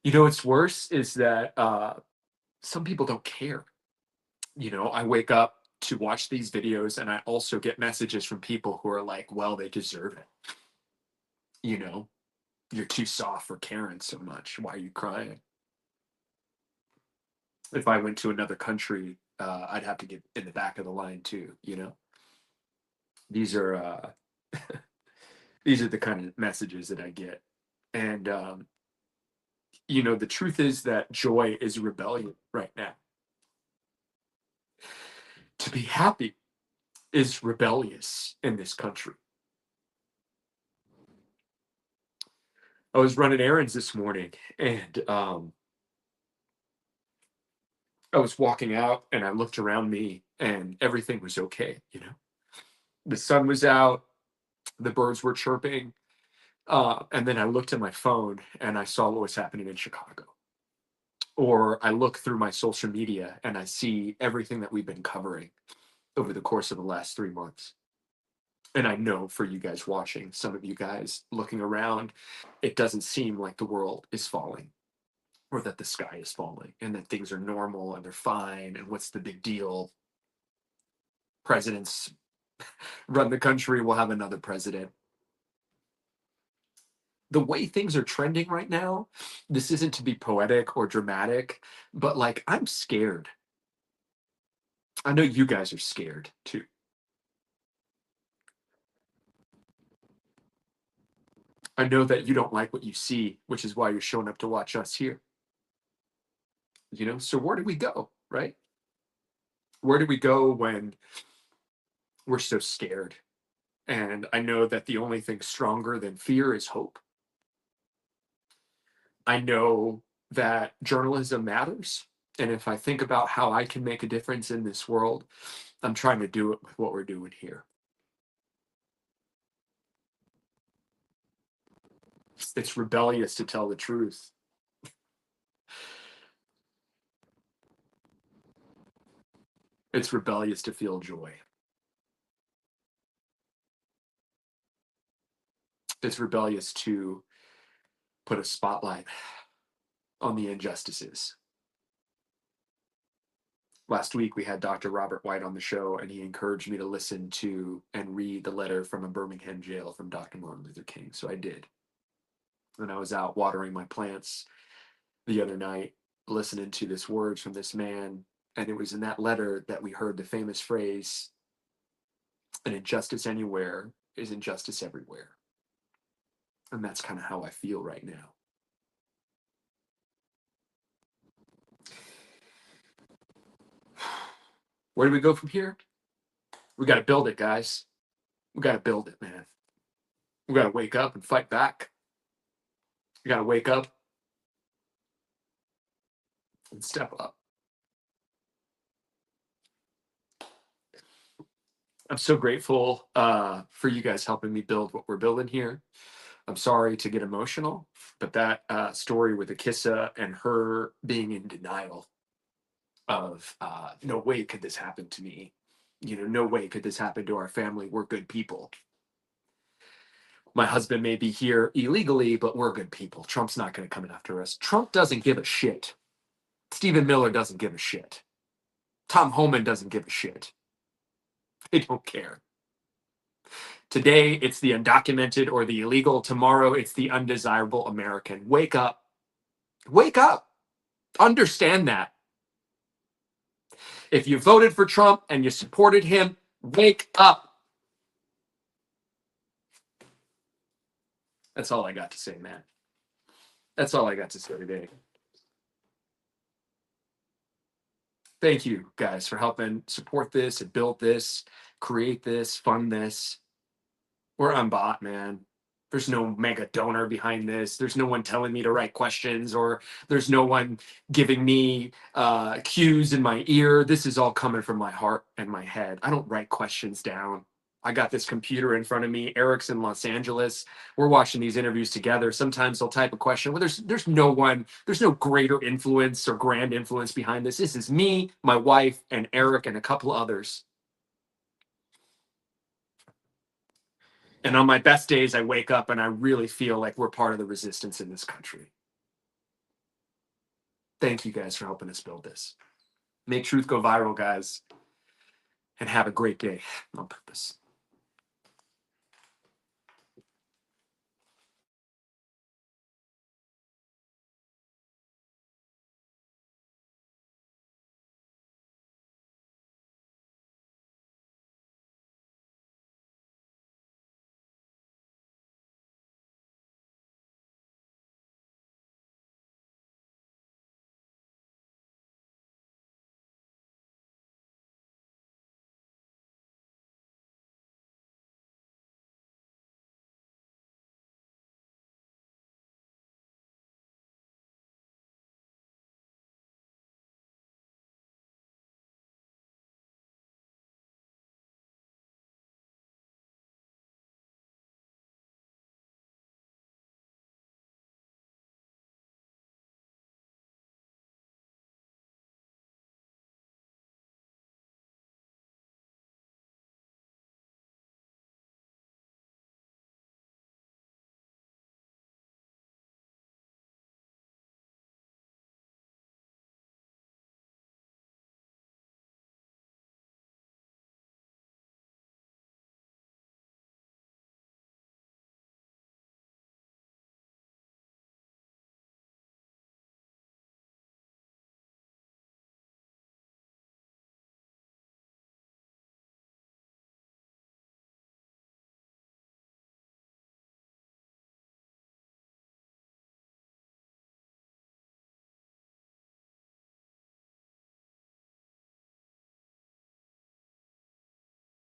You know, what's worse is that some people don't care. You know, I wake up to watch these videos and I also get messages from people who are like, well, they deserve it. You know, you're too soft for caring so much. Why are you crying? If I went to another country, I'd have to get in the back of the line too, you know? These are these are the kind of messages that I get. And you know, the truth is that joy is rebellion right now. To be happy is rebellious in this country. I was running errands this morning and I was walking out and I looked around me and everything was okay, you know. The sun was out, the birds were chirping, and then I looked at my phone and I saw what was happening in Chicago. Or I look through my social media and I see everything that we've been covering over the course of the last 3 months. And I know for you guys watching, some of you guys looking around, it doesn't seem like the world is falling or that the sky is falling and that things are normal and they're fine. And what's the big deal? Presidents run the country, we'll have another president. The way things are trending right now, this isn't to be poetic or dramatic, but like I'm scared. I know you guys are scared too. I know that you don't like what you see, which is why you're showing up to watch us here. You know, so where do we go, right? Where do we go when we're so scared? And I know that the only thing stronger than fear is hope. I know that journalism matters. And if I think about how I can make a difference in this world, I'm trying to do it with what we're doing here. It's rebellious to tell the truth. It's rebellious to feel joy. It's rebellious to put a spotlight on the injustices. Last week, we had Dr. Robert White on the show, and he encouraged me to listen to and read the letter from a Birmingham jail from Dr. Martin Luther King. So I did. And I was out watering my plants the other night, listening to this words from this man. And it was in that letter that we heard the famous phrase, an injustice anywhere is injustice everywhere. And that's kind of how I feel right now. Where do we go from here? We got to build it, guys. We got to build it, man. We got to wake up and fight back. We got to wake up and step up. I'm so grateful for you guys helping me build what we're building here. I'm sorry to get emotional, but that story with Akissa and her being in denial of no way could this happen to me. You know, no way could this happen to our family. We're good people. My husband may be here illegally, but we're good people. Trump's not going to come after us. Trump doesn't give a shit. Stephen Miller doesn't give a shit. Tom Homan doesn't give a shit. They don't care. Today, it's the undocumented or the illegal. Tomorrow, it's the undesirable American. Wake up. Wake up. Understand that. If you voted for Trump and you supported him, wake up. That's all I got to say, man. That's all I got to say today. Thank you guys for helping support this and build this, create this, fund this. We're unbought, man. There's no mega donor behind this. There's no one telling me to write questions, or there's no one giving me cues in my ear. This is all coming from my heart and my head. I don't write questions down. I got this computer in front of me. Eric's in Los Angeles. We're watching these interviews together. Sometimes I'll type a question. Well, there's no greater influence or grand influence behind this. This is me, my wife, and Eric, and a couple others. And on my best days, I wake up and I really feel like we're part of the resistance in this country. Thank you guys for helping us build this. Make truth go viral, guys. And have a great day on purpose.